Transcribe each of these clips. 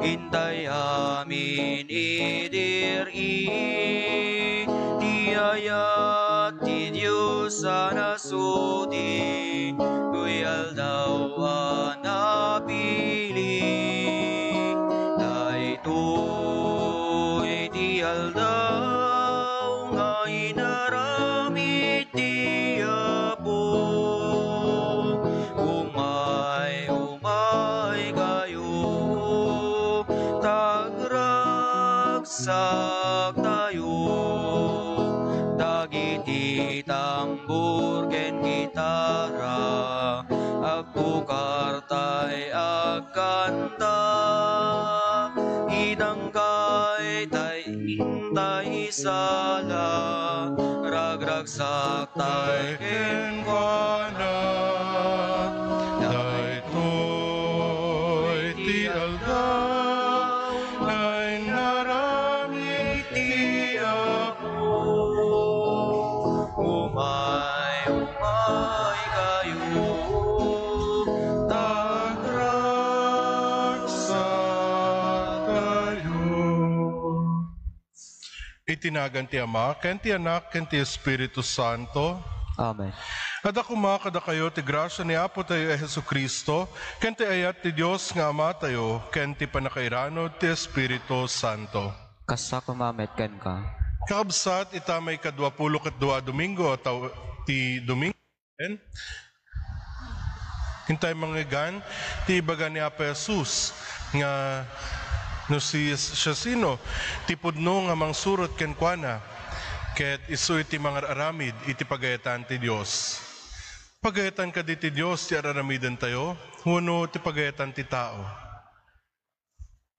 Hintay amin idiri, tiyayat ti Diyos sa nasudi, kuyal daw anapili. Daytoy ti aldaw nga inaramid ti Apo. Umay kayo, tagragsak tayo, dagiti tambur ken gitara, agpukar tay agkanta, idangkay tay intay sala, ragragsak tay ken kuana. Daytoy ti aldaw ngay naramid ti Apo. Umay kayo, tagragsak tayo. Itinagan ti Ama, ken ti Anak, ken ti Espiritu Santo. Amen. At ako kada kayo, ti grasya ni Apo tayo Jesu Kristo, ken ti ayat ti Diyos nga Ama tayo, ken ti panakairanod ti Espiritu Santo. Kasa kumamet ken ka. Kakabsat, itamay ka-22 Domingo, ti Domingo, hintay manggigan, ti ibaga ni Apo Jesus, nga no siya sino, ti pudno nga mangsurot ken kuana, ket isu iti mga aramid, iti pagayatan ti Diyos. Pagayatan ka di ti Diyos, ti araramidan tayo, huno ti pagayatan ti tao.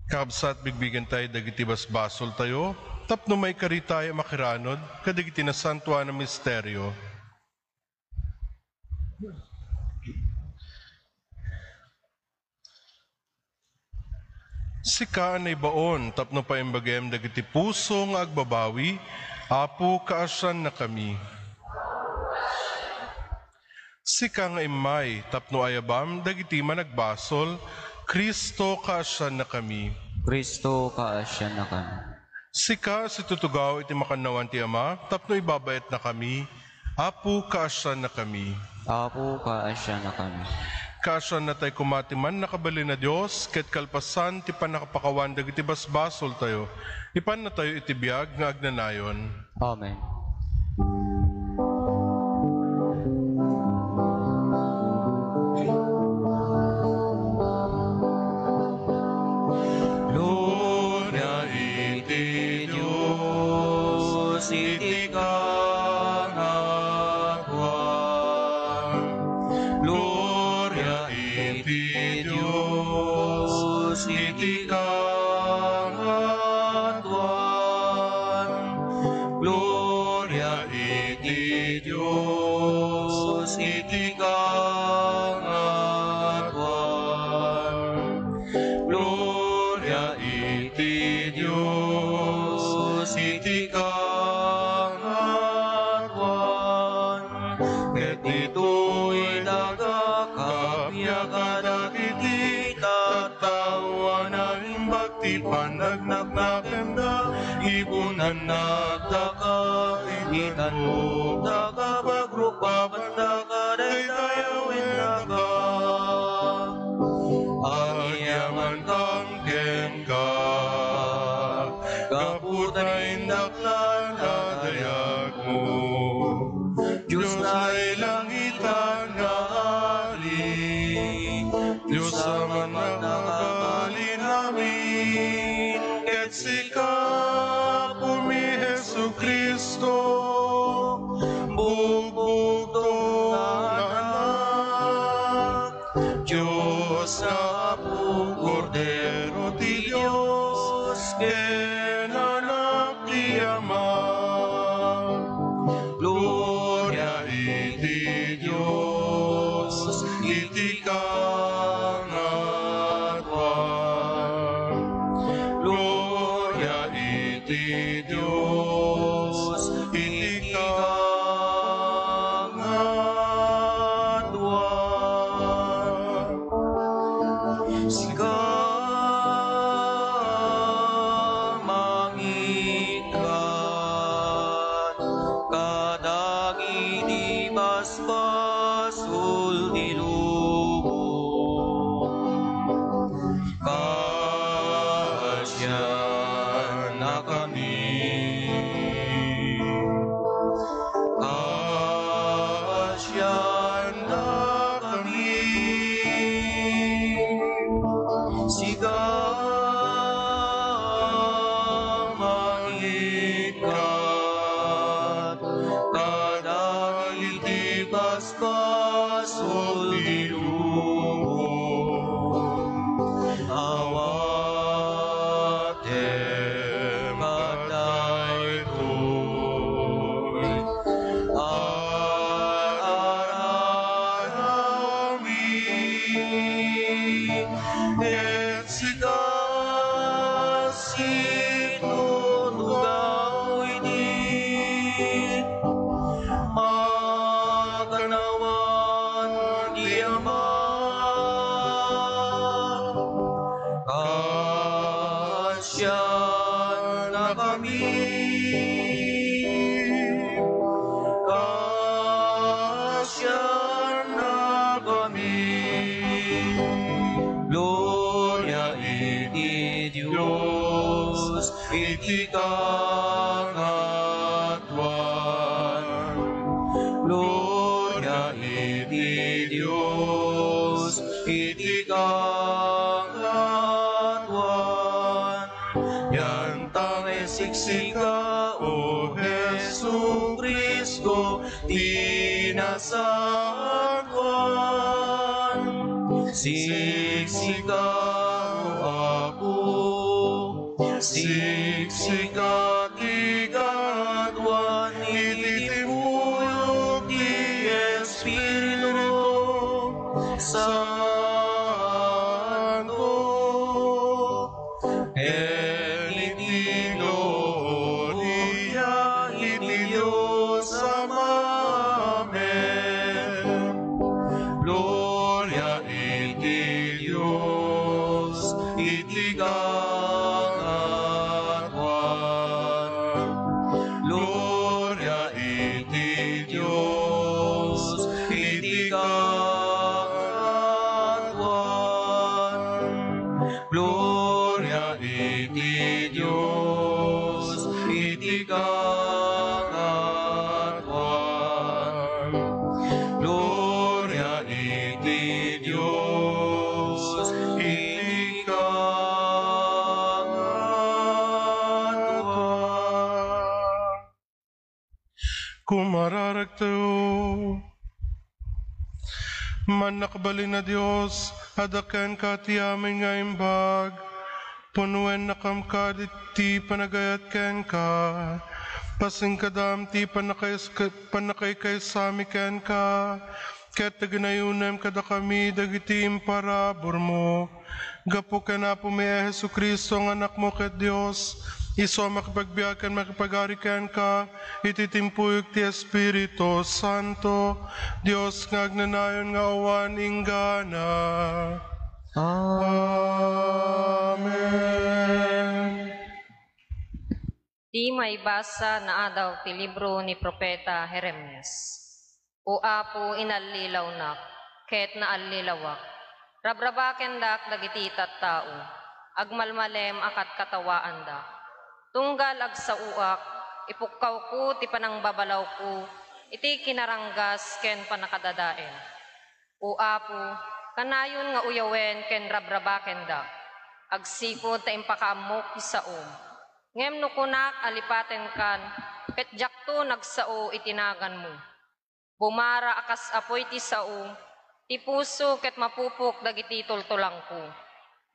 Kabsat bigbigan tayo, dagiti basbasol tayo, tapno may karitaya makiranod, kadagiti na santuan na misteryo. Sikaan ay baon, tapno pa imbagem dagiti puso nga agbabawi, Apo kaasyan na kami. Sika nga imay, tapno ayabam, dagiti managbasol, Kristo kaasyan na kami. Kristo kaasyan na kami. Sika si tutugaw iti makanawan ti Ama, tapno ibabayat na kami, Apo kaasyan na kami. Apo kaasyan na kami. Kaasyan na tayo kumatiman nakabali na Diyos, ket kalpasan ti panakapakawan dagiti basbasol tayo, ipan na tayo itibiyag nga agnanayon. Amen. Gloria iti Diyos, iti kangagwan. Gloria iti Diyos, iti kangagwan. Gloria iti Diyos, iti kangagwan. Gloria iti Diyos, iti kangagwan. Ket ito'y nagakapya kadagiti tatawan na imbag ti panagnagnakem ibunan nagdaka, itan mo nagabagrupapan nakadaytayawin naka. Angyaman kang kenka, kaputay daklan nadayag mo. Diyos na ilangitan nga ari, Diyos naman nakabali namin, ket sika pumi Jesu Kristo, bugbugtong anak, Diyos na po Kordero ti Diyos, ken anak ti Ama. Gloria iti Diyos, iti kangagwan. Gloria iti Diyos, iti kangagwan. Sikat mangikat, kadagit ti paspas o tilubong, awatem kadaytoy, ararami, et sikas itutugaw ini, maganawan di Ama, kasyan na kami, kasyan na kami. Gloria iti Diyos, iti kangatuan. Gloria iti Diyos, iti kangatuan. Yan tangay siksika, O Jesu Cristo, tinasakuan. Siksika ako, siksika ti katuan, ititipuyok ti Espiritu Santo, et iti gloria iti Diyos Ama. Amen. Gloria iti Diyos, iti kangatuan. Gloria iti Diyos, iti kangatuan. Gloria iti Diyos, iti kangatuan. Gloria iti Diyos, iti kangatuan. Kumararag tayo. Manakbalin na Diyos, adakan ka ti amin nga imbag, punuen na kamkad iti panagayat ken ka, pasing kadam ti panakay kay sami ken ka, ket taginayunem kada kami dagiti imparabor mo, gapo ka na po may Jesu Kristo ang anak mo ket Diyos, iso makipagbiyakan makipagarikan ka, ititimpuyog ti Espiritu Santo, Diyos nga agnanayon nga awan inggana. Amen. Di may basa na adaw ti libro ni Propeta Jeremias. O Apo inalilaw nak, ket naalilawak. Rabrabaken dak dagiti tattao, agmalmalem akat katawaan dak. Tunggal ag sa uak, ipukkaw ko ti panangbabalaw ko, iti kinaranggas ken panakadadaen. O Apo, kanayon nga uyawen ken rabrabaken dak, agsikod ta impakaamok isaom. Ngem no kunak alipaten kan, ket jakto nagsao itinagan mo. Bumara akas apoy ti sao, ti puso ket mapupok dagiti tultulang ko.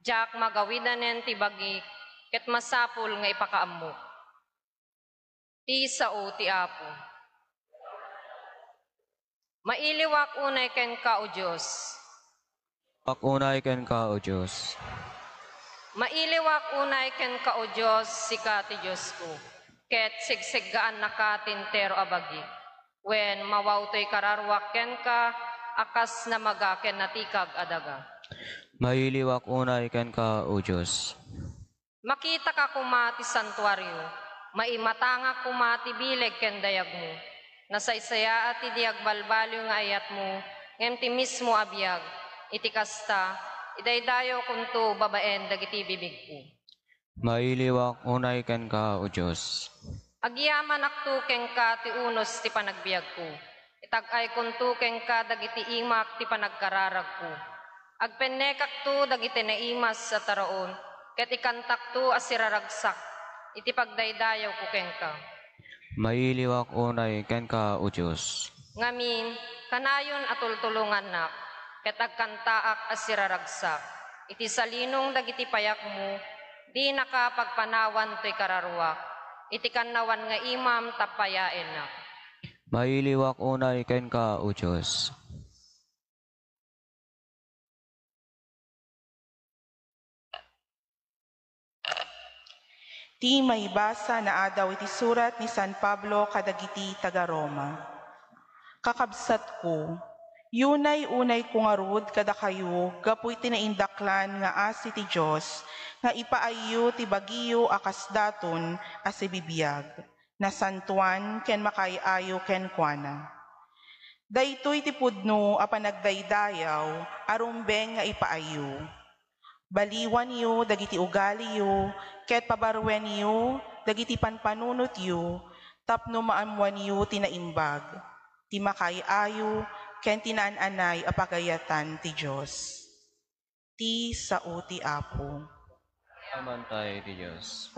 Jak magawidanen ti bagik, ket masapul nga ipakaamok. Ti sao ti Apo. Mailiwak unay ken ka o Diyos. Pakunay ken ka, O Diyos. Mailiwak unay ken ka o Diyos, sika ti Diyos ko. Ket sigsiggaan na ka tintero abagi. Wen mawawtoy kararwak ken ka, akas na magaken natikag adaga. Mailiwak unay ken ka, O Diyos. Makita ka kumati santuaryo, maimatanga kumati bileg ken dayag mo. Nasaysaya at idiyag balbalyo nga ayat mo, ngem ti mismo abiyag, iti kasta, idaydayo kunto babaen dagiti bibig ko. Mailiwak unay ken ka, O Diyos. Agyaman akto ken ka ti unos ti panagbiag ko. Itag-ay kunto ken ka dagiti imak ti panagkararag ko. Agpenekak to dagiti naimas sa taraon, ket ikantakto as siraragsak, iti pagdaydayaw ko kenka. Mailiwak unay ken ka o Diyos. Ngamin, kanayon atultulungan nak, ket agkantaak as siraragsak, iti salinong dagiti payak mo, di nakapagpanawan to'y kararuak, iti kannawan nga imam tapayaen nak. Mailiwak unay ken ka o Diyos. Ti may basa na adaw iti surat ni San Pablo kadagiti taga Roma. Kakabsat ko, yunay unay kong arud kada kayo, gapu iti naindaklan nga as iti Diyos, nga ipaayo ti bagiyo akas daton as ibibiyag, na santuan ken makayayo ken kuana. Daytoy ti pudno a panagdaydayaw, arumbeng nga ipaayo. Baliwan yu, dagiti ugali yu, ket pabarwen yu, dagiti panpanunot yu, tapno maamuan yu tinaimbag, ti makayayo, ken tinaan-anay apagayatan ti Diyos. Ti sao ti Apo. Amantay ti Diyos.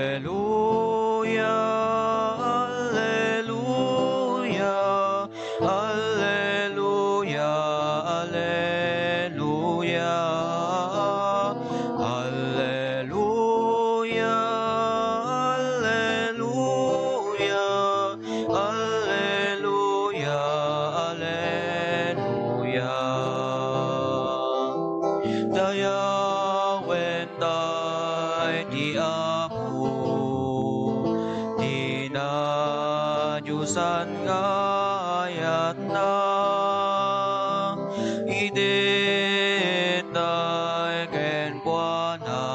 Alleluia, alleluia, alleluia, alleluia, alleluia, alleluia, alleluia, alleluia. Dayawen tay ti Apo, dinadyusan nga ayat na, idetay ken kuana,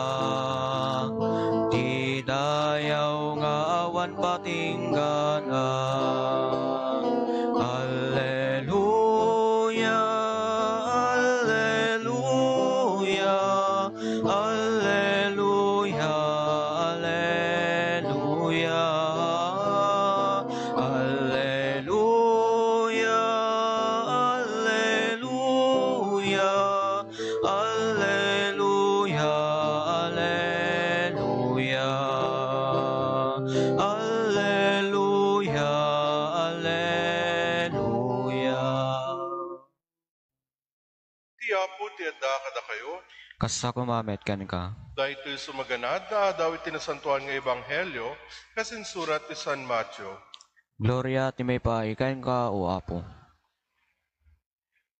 di dayaw nga awan patinggana. Alleluia, alleluia, alleluia, alleluia, alleluia, alleluia, alleluia, alleluia, alleluia, alleluia. Ti Apo ti adda kada kayo, Kasta kumamet ken ka. dahito sumaganad na adaw iti nasantuan nga ebanghelyo, kasin surat ti San Mateo. Gloria ti may ken ka o Apo.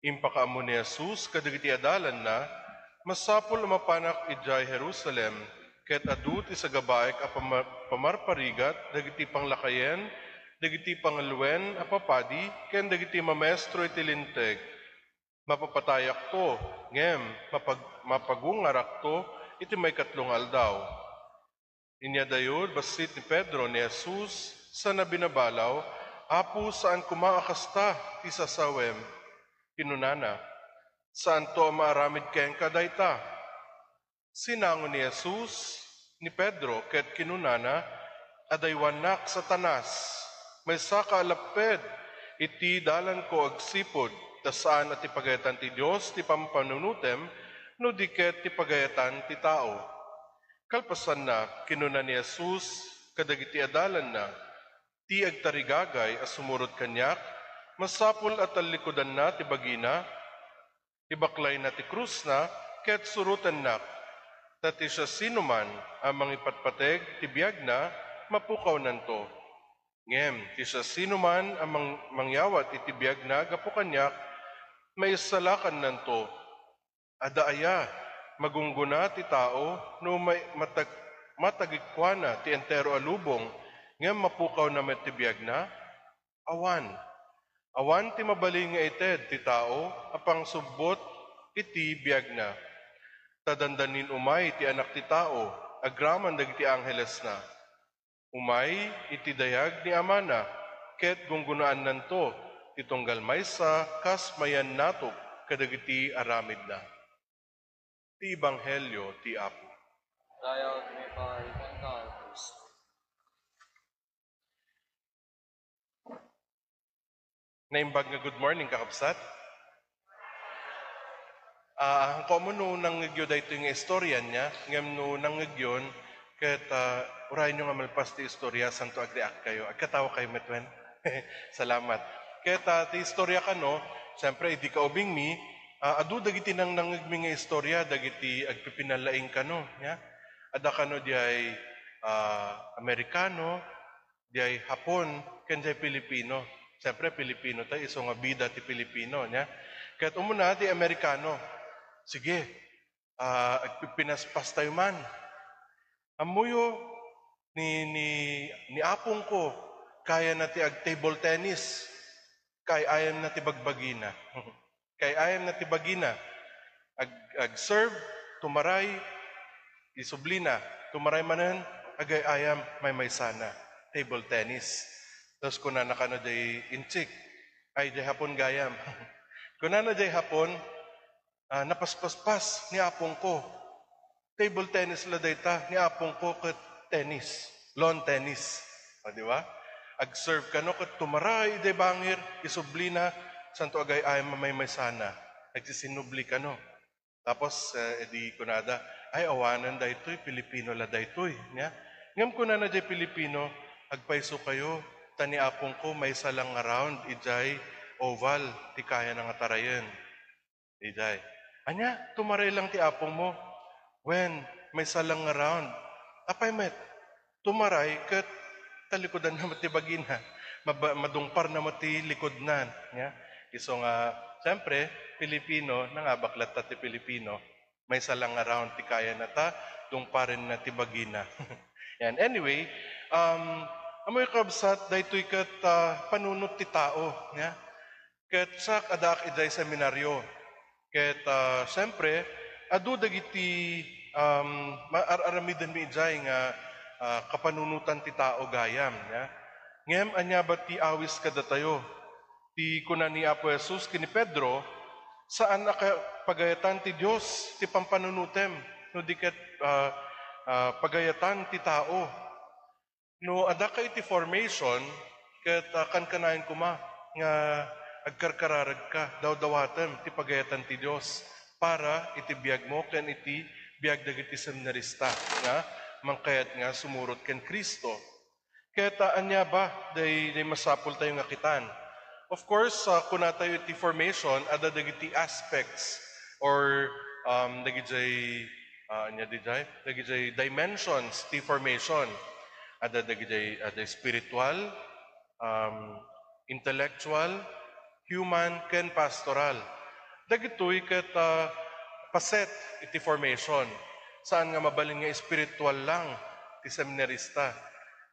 Impakaamo ni Jesus kadagiti adalan na, masapol mapanak ijay Jerusalem, ket adut isa gabaek a pamarparigat, dagiti panglakayen, dagiti pangalwen a papadi, ken dagiti mamestro iti linteg. Mapapatayak to, ngem, mapagungarak to, iti may katlong aldaw. Inya dayod, basit ni Pedro ni Jesus, sa nabinabalaw, Apo saan kumaakasta ti sasawem, kinunana, saan to maaramid ken kadayta? Sinangon ni Jesus, ni Pedro, ket kinunana, adaywanak Satanas, may saka alaped, iti dalan ko agsipod, saan at ipagayatan ti Diyos, ti pampanunutem, no diket ti pagayatan ti tao. Kalpasan na, kinuna ni Jesus, kadagiti adalan na, ti agtarigagay as sumurot kanyak, masapul at talikodan na ti bagina, ibaklay na ti krus na, ket surutan na, tati siya sinuman ang mangipatpateg ti biyag na, mapukaw nanto. Ngem, ti siya sinuman ang mangyawat iti biyag na, gapukanyak, may salakan nanto. Adaaya, magungguna ti tao, no may matagikwana ti entero alubong, ngem mapukaw na met ti biyag na, awan. Awan ti mabaling nga ited ti tao, apang subbot iti biyag na. Tadandanin umay ti anak ti tao, agraman dagiti angheles na. Umay iti dayag ni amana, ket gunggunaan nanto, itonggal maysa, kas mayan natok, kadagiti aramid na. Ti Ebanghelyo ti Apo. Dayaw may paikan ka o Diyos. Naimbag nga good morning, kakabsat. Ang common no nangyagyo dahito yung istorya niya, ngam no nangyagyon, kat urahin nyo nga malpas ti istorya, santo agriak kayo. Agkatawa kayo, metwen. Salamat. Kat ti istorya ka no, siyempre, hindi ka ubing mi, adu dagiti nang nangyagmi nga istorya, dagiti agpipinalaing ka no. Ya? Ada ka no di ay Amerikano, di ay Hapon, ken di ay Pilipino. Siyempre, Pilipino tayo, iso nga bida ti Pilipino. Ya? Kat umuna, di Amerikano. Sige, pinaspas tayo man. Amuyo ni apong ko, kaya na ti ag table tennis, kay ayam na ti bagbagina. Kay ayam na ti bagina. Ag serve, tumaray, isublina, tumaray manen, agay ayam, may sana. Table tennis. Tapos kuna na kano day inchik, ay day hapon gayam. Kuna na day hapon, napaspaspas ni apong ko. Table tennis la dayta ni apong ko ket tennis, lawn tennis. O di ba? Ag-serve kano ket tumaray day bangir, isublina, santo agay ay may sana. Nagsisinubli kano. Tapos edi kunada, ay awanan daytoy Pilipino la daytoy, nya. Ngam kunana day Pilipino, agpaiso kayo, tani apong ko may salang around ijay oval ti kaya nga tarayen. Ijay. Anya, tumaray lang ti apong mo. When may salang around. Apay met, tumaray kat talikodan na mati bagina. Madungpar na mati likodnan. Ya? Iso nga, siyempre, Pilipino, nangabaklat ta ti Pilipino, may salang around ti kaya na ta, dungparin na ti bagina. Yan. Anyway, amoy kabsat, daytoy kat panunot ti tao. Ya? Kat sak adak iday seminaryo. Ket siyempre, adu dagiti aramidan mi ijay nga kapanunutan ti tao gayam. Ya? Ngem anya ba ti awis kada tayo? Ti kuna ni Apo Jesus kini Pedro, saan pagayatan ti Dios ti pampanunutem no diket pagayatan ti tao. No ada kay ti formation ket kankanayon kuma nga agkarkararag ka, daw-dawatem, ti pagayatan ti Diyos, para iti biyag mo, ken iti biyag dagiti seminarista, nga, mangkayat nga sumurot ken Kristo. Kaya anya ba, day masapul tayo nga kitan. Of course, kuna tayo iti formation, ada dagiti aspects, or dagiti dimensions ti formation. Ada dagiti spiritual, intellectual, human, ken pastoral. Dagitoy ket paset iti formation. Saan nga mabalin nga espiritual lang ti seminarista.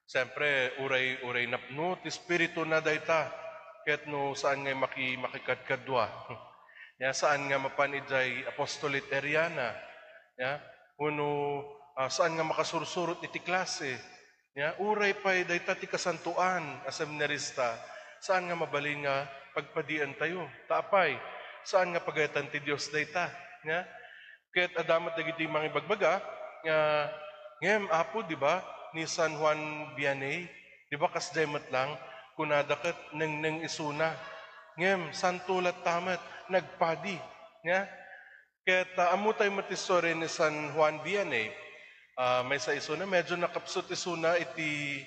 Siyempre, uray napno ti espiritu na dayta. Ket no saan nga makikadkadwa. Ya, saan nga mapanidjay apostolate Ariana. Ya, uno saan nga makasursurot iti klase. Ya, uray pay dayta ti kasantuan a seminarista. Saan nga mabalin nga pagpadian tayo? Taapay. Saan nga pagayatan ti Dios dayta? Nga? Ket adamat dagiti mga ibagbaga nga ngem apo di ba ni San Juan Vianney, di ba kasdaymat lang kunada ket neng isuna. Ngem santulat tamat nagpadi, nga? Ket amo tayo matisore ni San Juan Vianney, may sa isuna medyo nakapsot isuna iti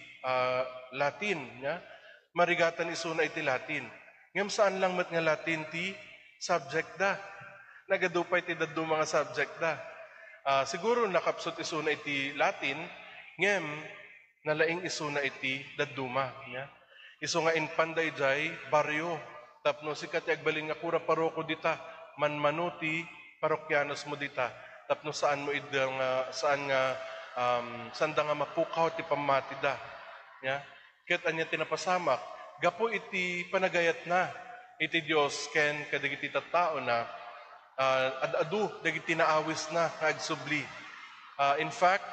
Latin, nga? Marigatan isuna iti Latin. Ngem saan lang met nga Latin ti subject da. Nagadupay ti daddo mga subject da. Siguro nakapsot isuna iti Latin, ngem nalaing isuna iti dadduma. Ya? Iso nga inpanday jay baryo. Tapno sikat agbalin nga kura paroko dita, manmano ti parokyanos mo dita. Tapno saan mo idang saan da nga mapukaw ti pamatida. Ya? Ket anya tinapasamak, gapo iti panagayat na iti Dios ken kadagiti tattao na adu dagiti naawis na agsubli. In fact,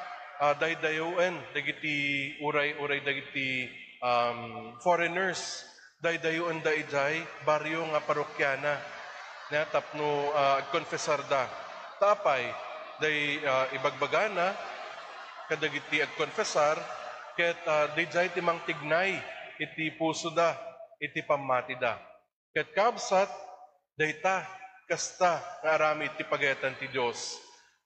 daydayoen dagiti uray dagiti foreigners, daydayoen da ijay baryo nga parokyana na tapno agkonfesar da. Tapay day ibagbagana kadagiti agkonfesar, ket dayjay ti mang tignay, iti puso da, iti pamati da. Ket kabsat, dayta, kasta, nga arami iti pagayatan ti Diyos.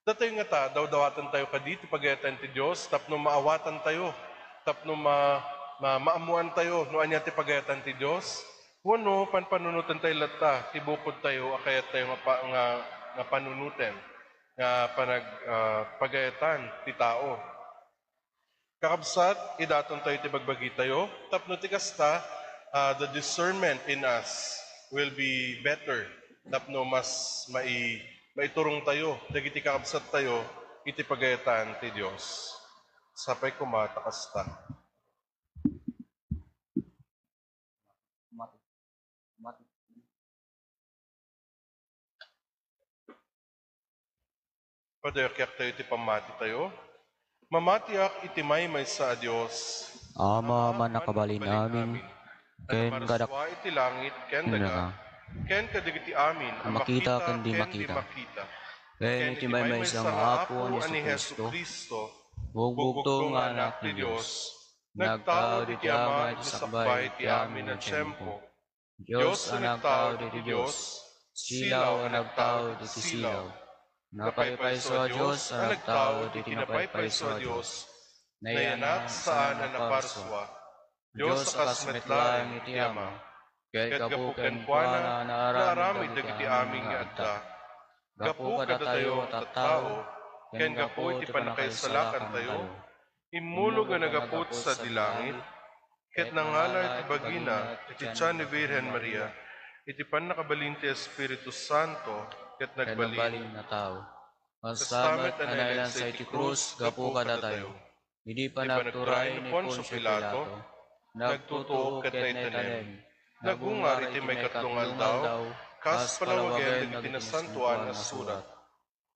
Datoy nga ta, daw-dawatan tayo kadi ti pagayatan ti Diyos, tapno maawatan tayo, tapno maamuan tayo, no anya ti pagayatan ti Diyos. Wano, panpanunutan tayo lata, tibukod tayo, akayat tayo nga panunutan, nga pagayatan ti tao. Kakabsat, idaton tayo ti bagbagi tayo, tapno ti kasta, the discernment in us will be better. Tapno mas maiturong tayo, dagiti kakabsat tayo, iti pagayatan ti Diyos. Sapay kumata kasta. Padayakyak tayo iti pamati tayo. Mamatiak iti may sa Diyos. Ama man nakabalin amin, ken gadak Maraswa iti langit, ken daga. Ken kadagiti amin, ang makita makita, ken di ken makita. Ken ken iti may sa apo ni Jesu Kristo, Kristo, bugbugtong nga anak ni Diyos, nagtao di ti ama iti sakbay ti amin at tiyempo. Diyos ang nagtao di ti Diyos, silaw ang nagtao di ti silaw. Napaypayso a Diyos ang nagtao di tinapaypayso a Diyos, nayanak saan ang naparswa. Diyos akas metlaeng iti ama, ket gapuken kuana naaramid dagiti aming nga adda. Gapu kada tayo tattao, ken gapu iti panakaisalakan tayo, imulog nga nagaput sa dilangit, ket nangalay iti bagina iti tiyan ni Virgen Maria, iti panakabalin ti Espiritu Santo, ket nagbalin na tao. Mastamet anailan sa iti krus, gapu kada tayo. Hindi pa nagturay ni Poncio Pilato, nagtutuo ket naitanem, nagungar iti may katlungal daw, kas palawagen iti nasantuan nga surat.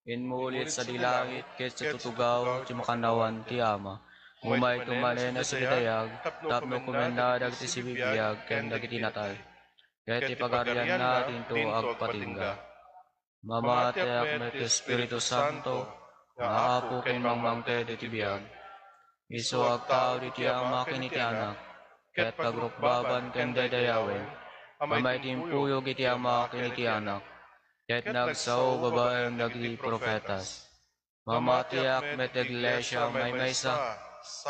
Inmulit sa dilangit, ket sa tutugaw, ti makanawan ti ama. Umay tumanen na si Bidayag, tapno kumenda dagiti si bibiyag, ken dagiti natay. Ket ipagarian natin to agpatingga. Mamatiak met Espiritu Santo, nga apo ken mangmangted iti biyag. Isu agtao di ti ama ken iti anak, ket pagrukbaban ken daydayawen, amay timpuyog iti ama ken iti anak, ket nagsao babaeng dagiti profetas. Mamatiak met Iglesia maysa,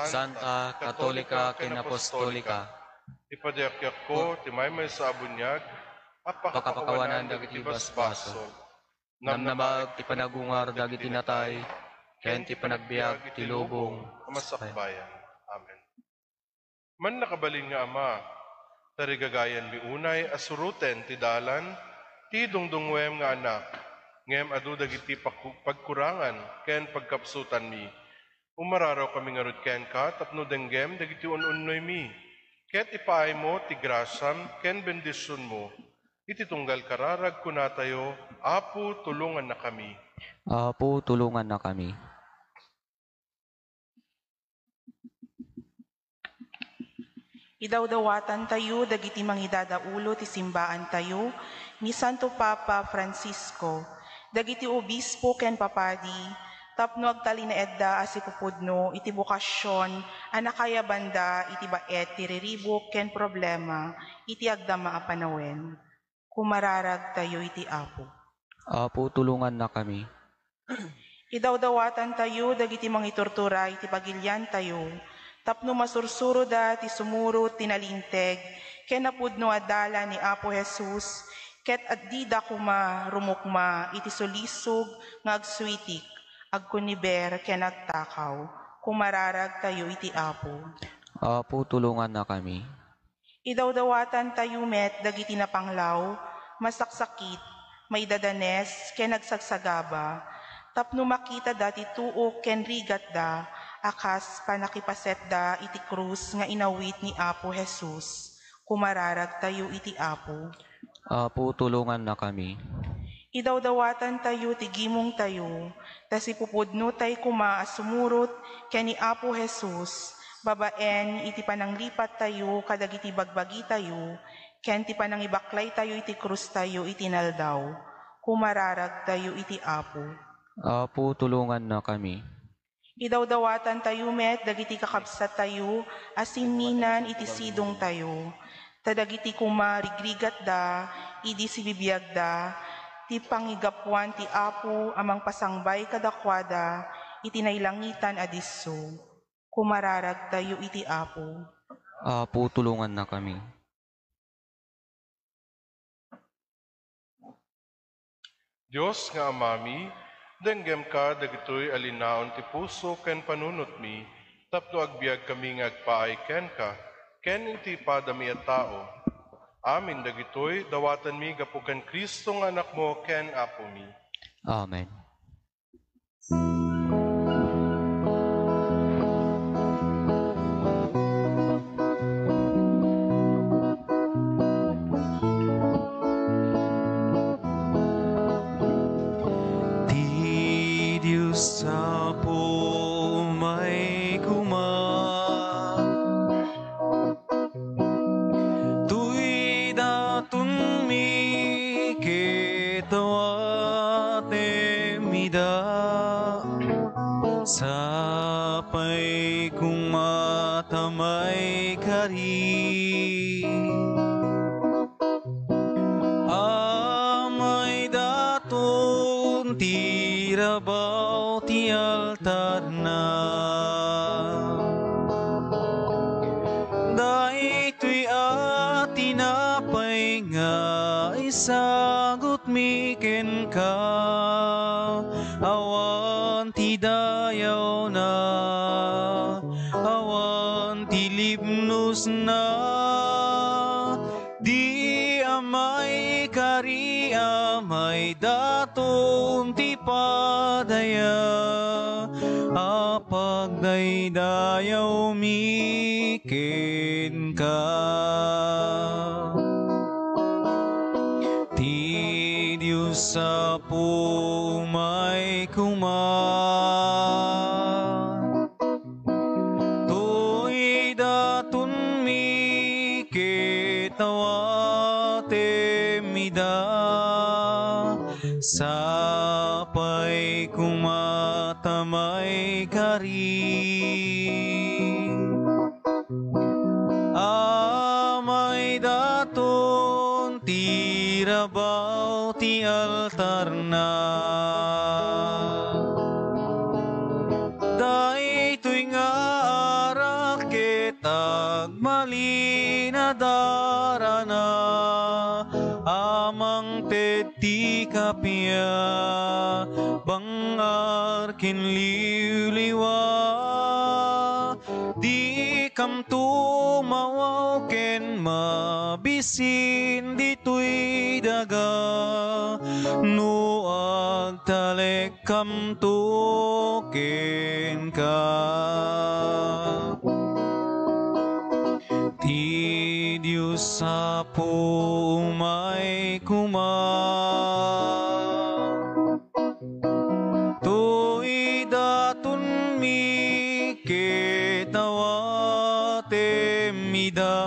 Santa, Katolika ken Apostolika. Ipadayakyak ko, ti may sa abunyag, apakapakawanan dagiti basbaso. Namnamag ti panagungar dagiti natay, ken ti panagbiag ti lubong. Masakbayan. Amen. Man nakabalin nga ama, tarigagayan mi unay, asuruten ti dalan, ti dungdungwem nga anak, ngem adu dagiti pagkurangan, ken pagkapsutan mi. Umararaw kami nga rod ken ka, tapno denggem dagiti ununnoy mi. Ket ipaay mo ti grasam, ken bendisyon mo. Iti tunggal kararag kuna tayo, Apo, tulungan na kami. Apo, tulungan na kami. Idawdawatan tayo, dagiti mangidadaulo ti simbaan tayo, ni Santo Papa Francisco, dagiti obispo ken papadi, tapno agtali na edda as ipupudno, iti bukasyon, anakaya banda, iti baet, ti riribok ken problema, iti agdama a panawen. Kumararag tayo iti Apo. Apo, tulungan na kami. Idawdawatan tayo, dagiti mangitortura, iti pagilyan tayo, tapno masursuro da, ti sumuro, tinalinteg, ken napudno adala ni Apo Jesus, ket addida kuma rumukma, iti solisog, nga agsuitik, agkuniber, ken agtakaw. Kumararag tayo iti Apo. Apo, tulungan na kami. Idawdawatan tayo met, dagiti napanglaw, masaksakit, may dadanes, ken nagsagsagaba, tapno makita dati tuok ken rigat da, akas panakipaset da iti krus nga inawit ni Apo Jesus. Kumararag tayo iti Apo. Apo, tulungan na kami. Idawdawatan tayo ti gimong tayo, tas ipupudno tay kuma sumurot ken ni Apo Jesus, babaen iti pananglipat tayo kadagiti bagbagi tayo, ken ti panangibaklay tayo iti krus tayo iti naldaw. Kumararag tayo iti Apo. Apo, tulungan na kami. Idawdawatan tayo met, dagiti kakabsat tayo, asinminan iti sidong tayo. Tadagiti kumarigrigat da, idi si bibiyag da, ti pangigapuan ti Apo amang pasangbay kadakwada, iti nailangitan adiso. Kumararag tayo iti Apo. Apo, tulungan na kami. Diyos nga amami, denggem ka dagitoy alinaon ti puso ken panunot mi, tapno agbiag kami nga agpaay ken ka, ken iti padami at tao. Amin dagitoy dawatan mi gapu ken Kristo nga anak mo ken Apo mi. Amen. Sa po may tuy datun mi ketawate mida sapay kumatamay kari amay datun tirabaw ti altar na dahito'y atinapay nga isagot mi ken ka awan ti dayaw na awan ti libnos na di amay kari amay daton ti padaya apag daydayaw mi ken ka ti Diyos sa pumay tuy daton mi ketawate mida sapay kumatamay kari amay daton tirabaw ti altar na dahito'y nga arakit agmalina darana amang ti kapya bangar kinliwliwa di kam tumawaw ken mabisin dito'y daga no agtalek kam to ken ka ti Diyos sa pumay tuy daton mi ketawate mida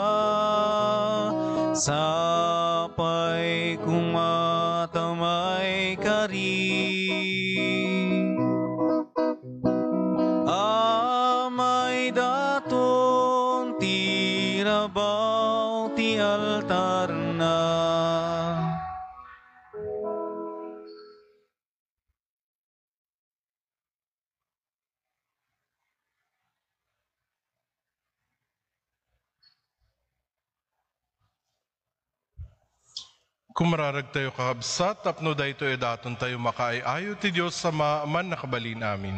sapay kumatamay kari amay daton tirabaw ti altar na Kumararag tayo kakabsat, tapno dayto daton tayo makaayayo ti Diyos sa maaman nakabalin amin.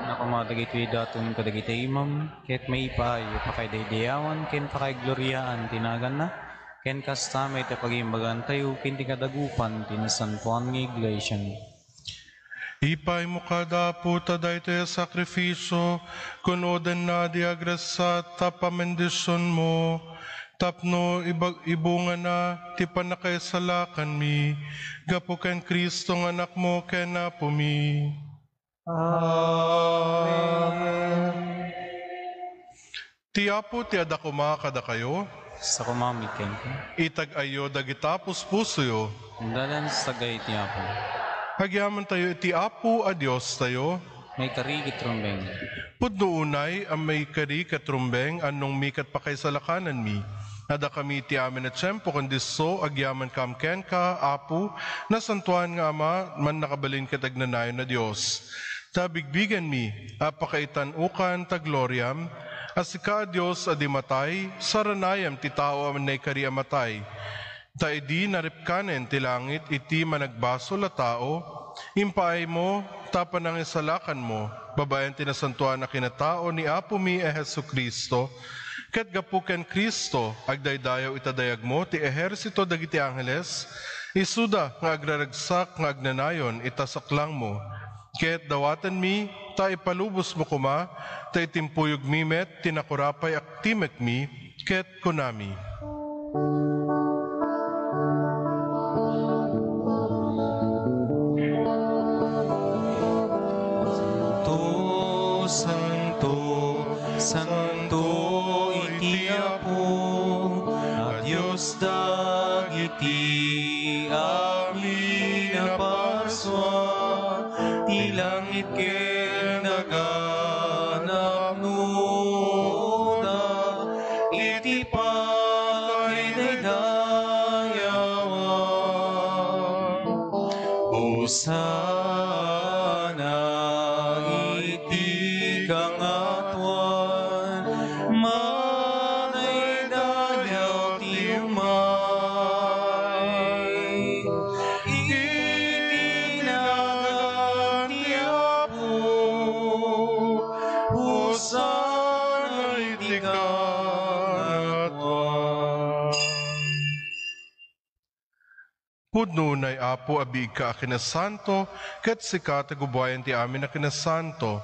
Nakamadagito'y daton kadagito'y imam, ket may ipayo pakaydayawan, ken pakaygloryaan tinagan na, ken kastamay ta pagimbagan tayo, ken ti kadagupan, tinasanpuan ng iglesia. Ipay mo kada puta dayto sakrifisyo, kunoden na diagrasat tapamendisyon mo, tapno ibunga na ti panakaisalakan mi, gapo ken Kristo ng anak mo ken Apo mi. Amen. Ti Apo ti adakuma kada kayo, Sa kumami ken ka, itag ayo dagitapos pusoyo, dalan sa gay ti Apo. Hagyaman tayo iti Apo a Diyos tayo, may karigit rumbeng. Pudno unay, ang may kari katrumbeng, anong mikat pa kay salakanan mi. Nada kami ti amin at siyempo, kundiso, agyaman kam ken ka, apu, na santuan nga ama, man nakabalin katagnanayon na Diyos. Tabigbigan mi, apakaitan ukan, tagloriam, asika Diyos adimatay, saranayam ti tao amanay kari amatay. Ta idi naripkanen ti langit, iti managbasol a tao, impaay mo, tapan ang isalakan mo, babayan tinasantuan na kinatao ni Apo mi Jesu Kristo, ket gapuken Kristo, agdaydayaw itadayag mo, ti ehersito dagiti angeles, isuda nga agraragsak nga agnanayon, itasaklang mo, ket dawatan mi, ta ipalubos mo kuma, ta itimpuyog mi met, tinakurapay aktimek mi, ket kunami. Santo, Santo iti Apo, a Dios dagiti amin a parswa, ti langit ken naganap nuda, iti pagdaydayawan. Hosana iti kangatuan, manay dadaw ti umay. Itinagan ti Apo, Hosana iti kangatuan. Pudno nay Apo abig ka akinasanto, ket sika tagubayan ti amin akinasanto.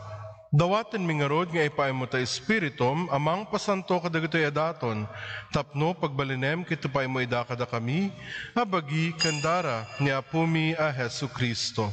Dawaten mingarod nga ipaay mo ta espiritum, amang pasanto kadagitoy adaton, tapno pagbalinem kitupay mo ida kada kami, abagi kandara ni Apo mi a Jesu Kristo.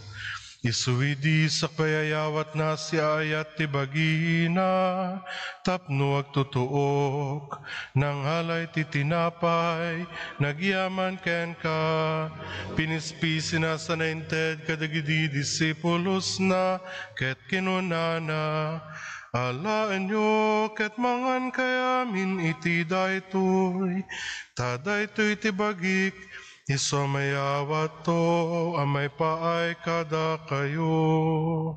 Isuwidi sa kayayawat na si ayat ti bagina, tapno agtutuok, nang halay ti tinapay, nagyaman ken ka, pinispisi na sa nainted kadagidi disipulos na, ket kinunana, alaan nyo ket mangan kayamin iti daytoy, ta daytoy ti bagik, iso mayawat to, amay paay kada kayo.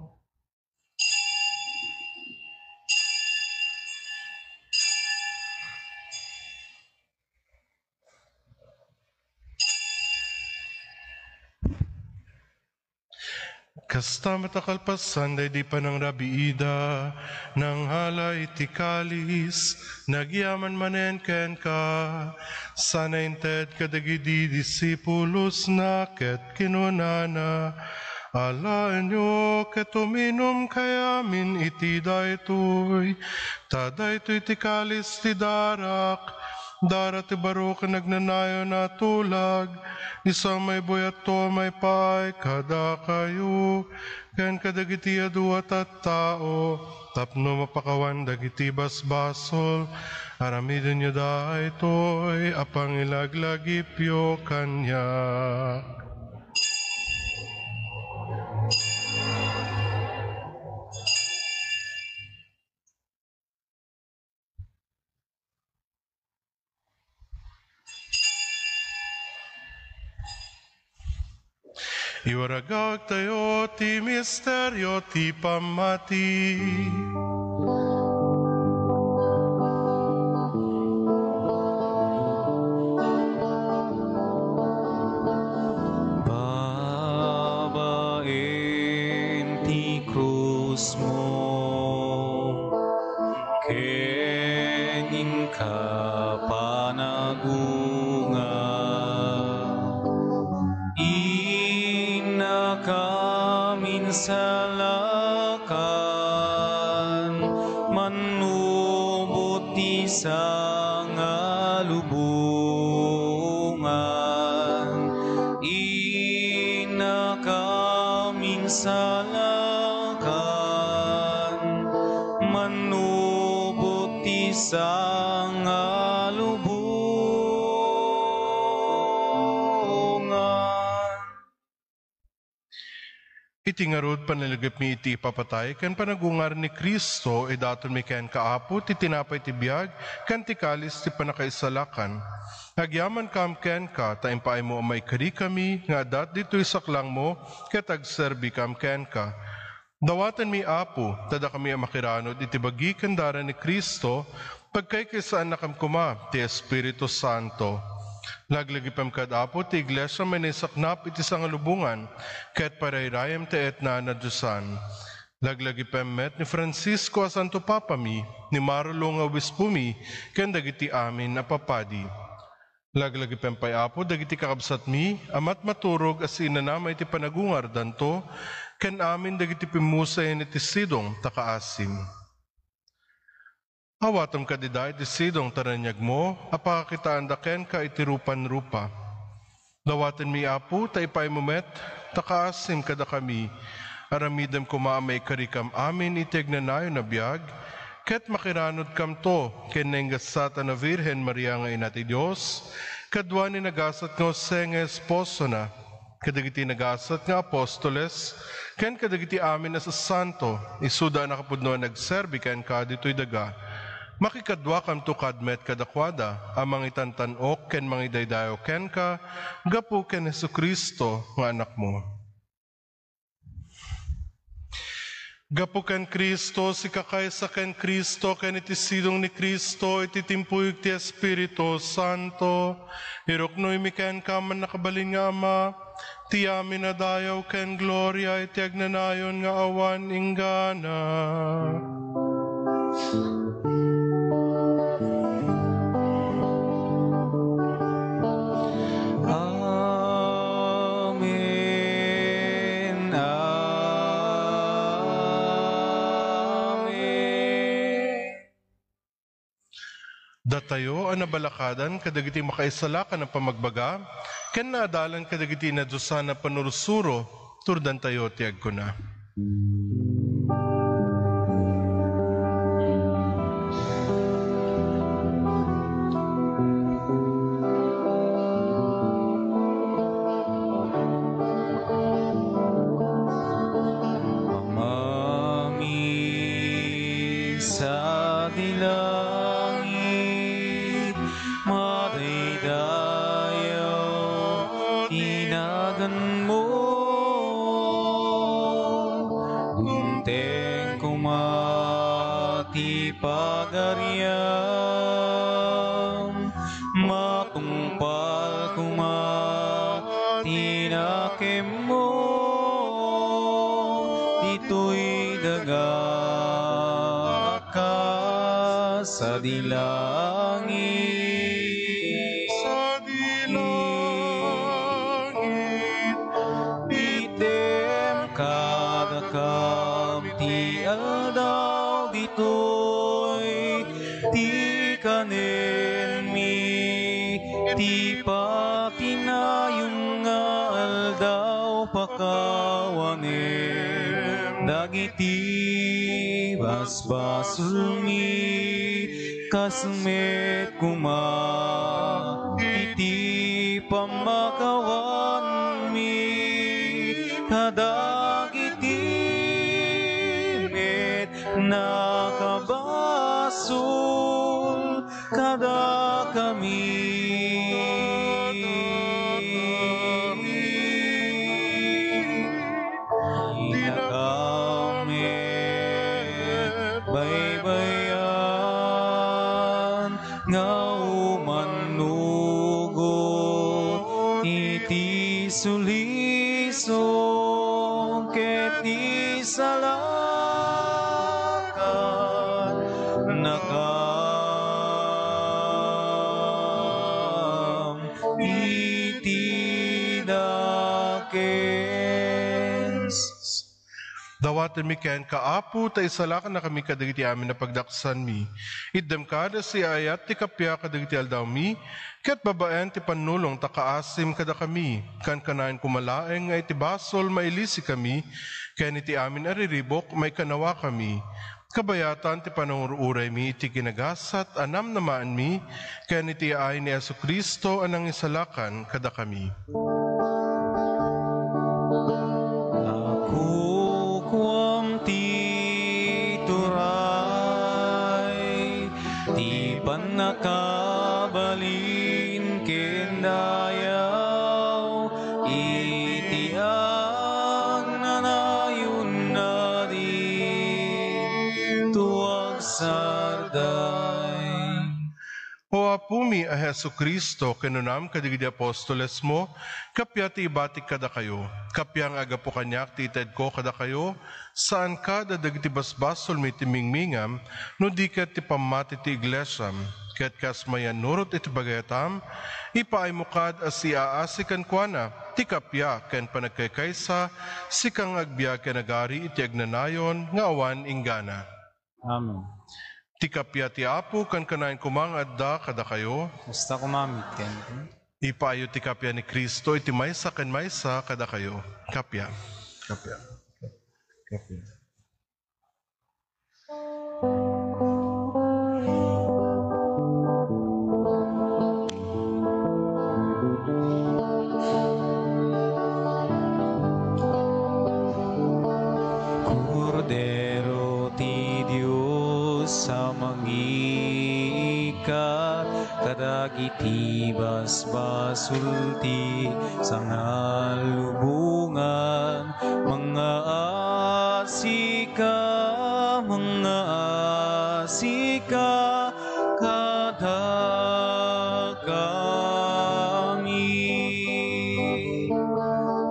Kasta matakalpasan, day di pa ng rabiida, nang halay ti kalis, nagyaman manen ken ka, sana inted kadagidi disipulos na, ket kinunana, alaan nyo ket uminom kayamin iti daytoy, ta daytoy ti kalis ti darak, darat ti barok nagnanayo na tulag, isang may buyat to may paay kada kayo, ken kadagiti aduat at tao, tapno mapakawan dagiti basbasol, aramidin nyo daytoy, apang ilaglagipyo kanya. Iwaragag tayo ti misteryo ti pamati. Babaen ti krus mo, kening ka panagunga, inakamin salakan, manubot ti sangalubungan, inakamin salakan, manubot ti sangalubungan. Iti ngarod panalagap mi iti papatay, kan panagungar ni Kristo, daton mi ken kaapo, ti tinapay ti biyag, kan ti kalis ti panakaisalakan. Agyaman kam ken ka, ta impaay mo amay kari kami, nga dat dito'y saklang mo, ket agserbi kam ken ka. Dawatan mi apo, tada kami amakiranod, iti bagi kandara ni Kristo, pagkay kisaan na kam kuma, ti Espiritu Santo. Laglagipam kad apo ti iglesia may naisaknap iti sangalubungan, ket parayrayam ti etna na Diyosan. Laglagipam met ni Francisco a Santo Papa mi, ni Marlo nga obispo mi, ken dagiti amin na papadi. Laglagipam pay apo dagiti kakabsat mi, amat maturog as inanamay ti panagungar danto, ken amin dagiti pimusay iti sidong takaasim. Awatom kadida iti sidong taranyag mo, apakakitaan da ken ka iti rupan-rupa. Dawatan mi apo, taipay mo met, takaasim kada kami, aramidam kumaamay karikam amin itiagnanayo na biyag, ket makiranod kam to, ken nenggasata na Virhen Maria nga ina ti Diyos, kadwa ni nagasat nga Jose nga esposo na, kadagiti nagasat nga apostoles, ken kadagiti amin na sa santo, isuda na kapudno nagserbi ken ka dito'y daga, makikadwa kam to kadmet kadakwada, amang itantanok ken mangidaydayo ken ka, gapu ken Jesucristo nga anak mo. Gapu ken Kristo, si kakaysa ken Kristo, ken iti sidong ni Kristo, iti timpuyog ti Espiritu Santo, iruknoy mi ken kaman nakabalin nga Ama, ti amin na dayaw ken gloria, iti agnanayon nga awan inggana. Datayo ang nabalakadan kadagiti makaisalakan ng pamagbaga, ken naadalan kadagiti na Diyosan na panurusuro, turdan tayo tiag ko na. Amami sa dilangit, madaydayaw tinagan mo, dunteng kumati pagariam, matungpal kumati nakem mo, dito'y daga ka sa dilangit. Sa dilangit, item kadakam ti aldaw dito'y ti kanen mi, ti patinayong nga aldaw pakawanen, dagiti basbasul mi, kasmet kuma, iti pamakawan mi, kadagiti met nakabasul, kada kami. Baybayan nga umanugot iti sulisong ket isalakan nakam iti dakes. Dawatan mi ken kaapo, ta isalakan na kami kadagiti amin na pagdaksan mi. Iddem kada si ayat ti kapya kadagiti aldaw mi, ket babaen ti panulong takaasim kada kami, kan kanain kumalaeng nga iti basol mailisi kami, ken iti amin ariribok may kanawa kami. Kabayatan ti panangururay mi iti kinagasat, anam namaan mi, ken iti ay ni Jesucristo anang isalakan kada kami. Ako panakabalin kendayaw, iti ang nanayon na din tuwag sarday. O apumi a Hesu Kristo, kinunam kadigidi apostoles mo, kapya ti ibatik kada kayo, kapya ang agapo kanyak ti ited ko kada kayo, saan ka dadag ti basbasol mi ti mingmingam, no di ket ti pamati ti iglesyam, ket kas mayan nurot iti bagayatam, ipaay mo kad as iaasikan kuana, ti kapya ken panagkaykaysa, sikang agbiag ken agari iti agnanayon, nga awan inggana. Amen. Ti kapya ti apo kan kanain kumang adda kada kayo, Basta kumamit ken. ipayo ti kapya ni Kristo iti maysa ken maysa kada kayo. Kapya. Kapya. Kapya. Kordero ti Diyos sa mangikat, kadagiti basbasulti sa ngalubungan, mga asika kada kami.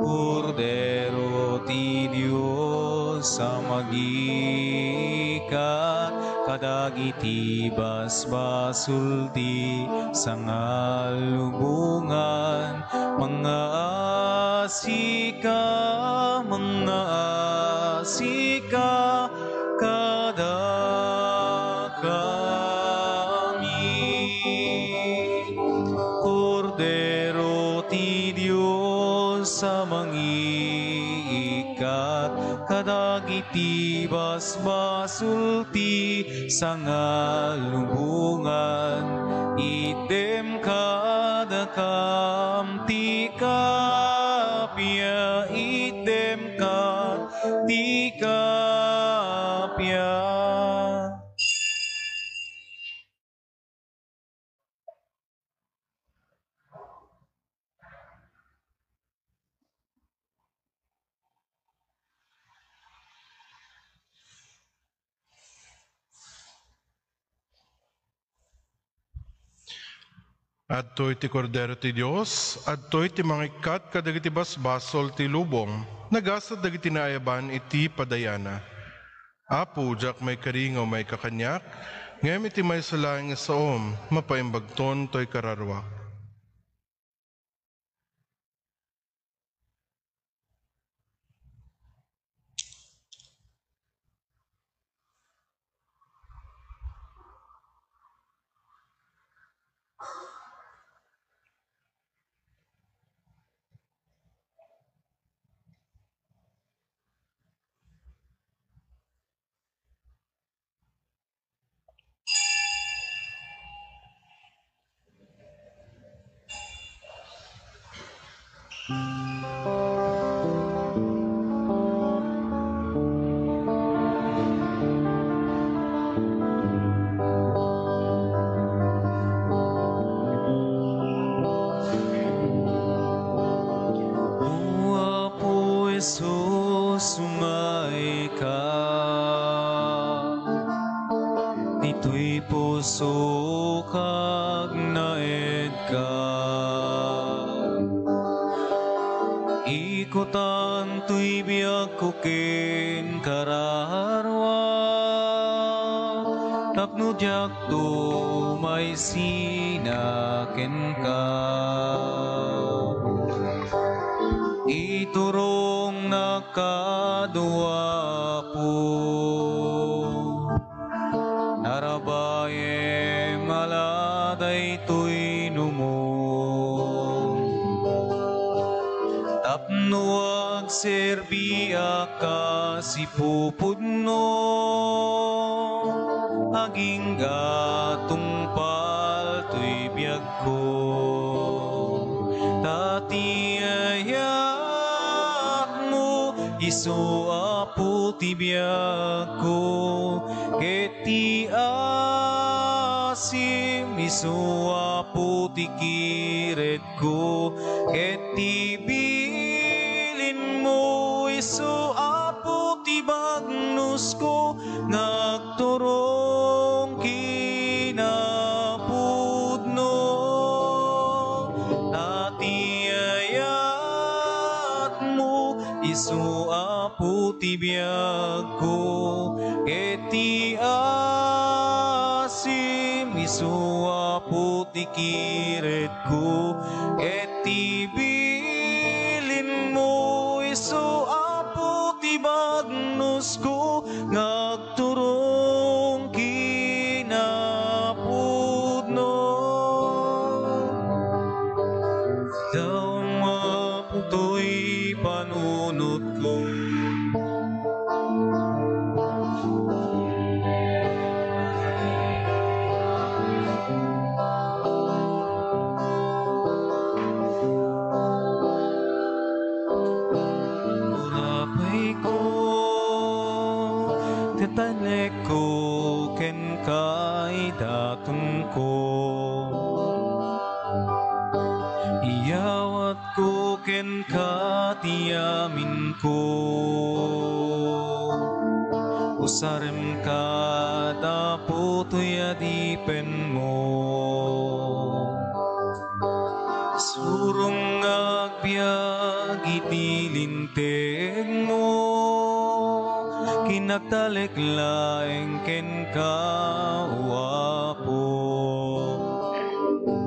Kordero ti Diyos sa magikat, kadagiti basbasulti sa ngalubungan, mga asika kada kami. Kordero ti Diyos sa mangiikat, kadagiti basbasulti sa ngalubungan, item kada kamti kapya, item ti kapya. Adtoy ti kordero ti Dios, adtoy ti mangikat kadagiti basbasol ti lubong, nagasad dagiti naayaban iti padayana. Apo, jak may karingaw may kakanyak, ngem iti may salang saom, mapaimbagton toy kararwak. Jesus, sumay ka, dito'y puso kag naed ka. Ikutan to'y biyag ko ken kararwa, tapno diyak to may sinaken ka. Iturong nakadua po, narabaye maladay to'y numong. Tapno ag serbiya ka si pupudno, aging gatungpal to'y biyag ko. Tati Isu apu ti biag ko, ket ti asim isu apu tikiret ko ket tibilin mo isu apu tibagnus ko nagturong kinapudno natiyayat mo isu apu tibiyag ko eti asim isu apu tikiret ko eti bilin mo isu apu tibagnus ko ngagturong kinapudno daw maputo'y panunod ko tanek ko ken kay datun ko iyawat ko ken katiyamin ko usarem ka daputoy adipen mo surong agbiag itilinteg mo kinagtaliklaeng ken kauapo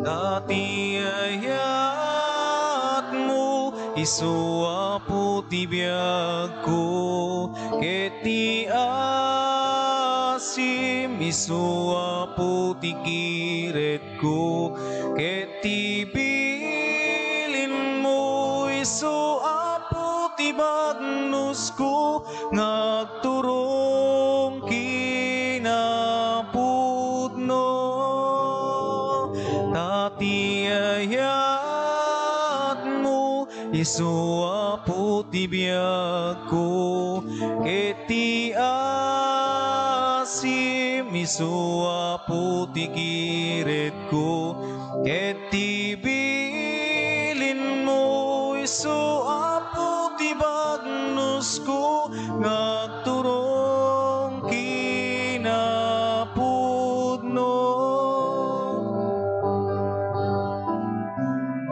dati ayat mo isuapo tibiyag ko keti asim isuapo tikiret ko keti bilin mo isuapo tibagnus ko ngagturong kinapudno tatiyayat mo isuapo tibiyag ko keti asim isuapo tikiret ko keti bilin mo isuapo tibagnus ko ngagturong kinapudno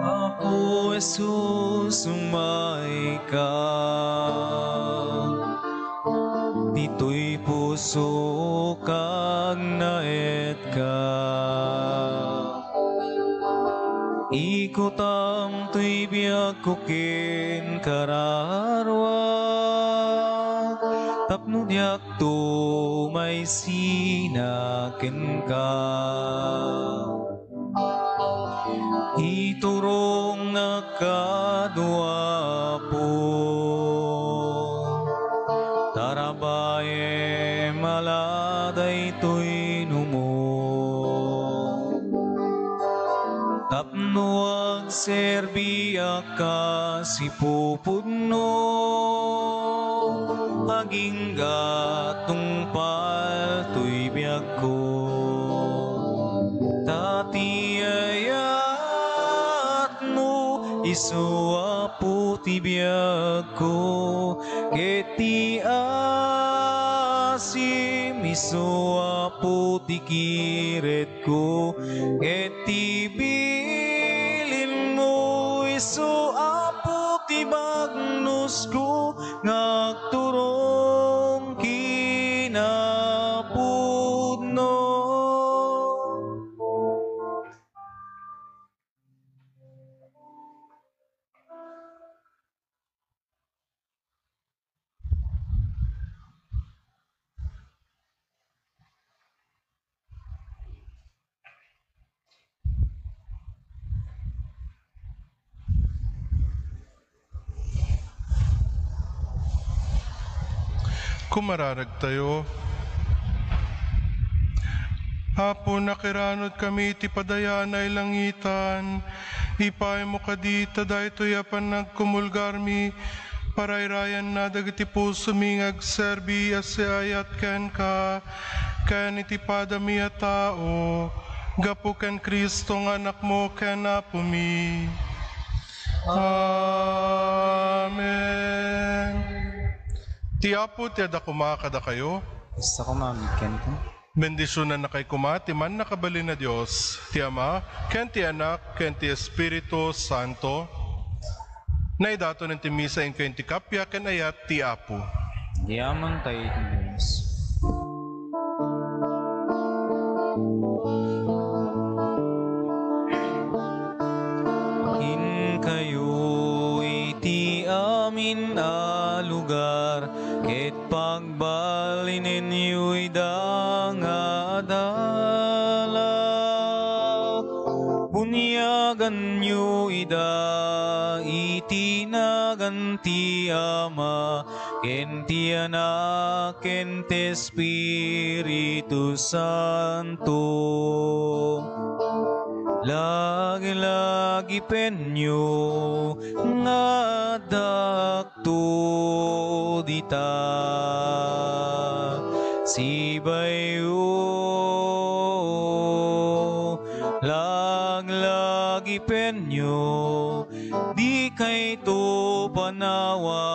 Apo Jesus sumay ka dito'y puso kag naet ka ikutam to'y biyag ko ken kararwa tapno diak to may sinaken ka iturong nakadua po tarabaye maladay to'y numo tapno ang serbiyak ka si pupudno aging gatungpal to'y biyag ko tatiyayat mo isuapo tibiyag ko keti asim isuapo tikiret ko keti bilin mo isuapo tibagnus ko ngagturong kinapudno Kumararag tayo. Apo nakiranod kami ti padayaan ay langitan, ipay mo kadita daytoy apan nagkumulgarmi, parayrayan na dagiti puso ming agserbi asayat ken ka, ken iti padami a tao, gapu ken Kristo nga anak mo ken apumi. Amen. Ti Apo ti ada kumakada kayo. Basta ko mamigyan ko. Bendisyonan na kay kuma, ti man nakabalin na Diyos, ti Ama, ken ti Anak, ken ti Espiritu Santo, na idato ng ti misa in ken ti kapya, ken ayat ti Apo. Diamang tayo Diyos. Kayo iti amin a lugar, ket pagbalinin niyo'y dangadala. Bunyagan niyo ida iti naganti Ama, ken ti Anak, ken ti Espiritu Santo. Lagi-lagi penyo nga dakto dita sibayo. Lagi penyo di kay to panawa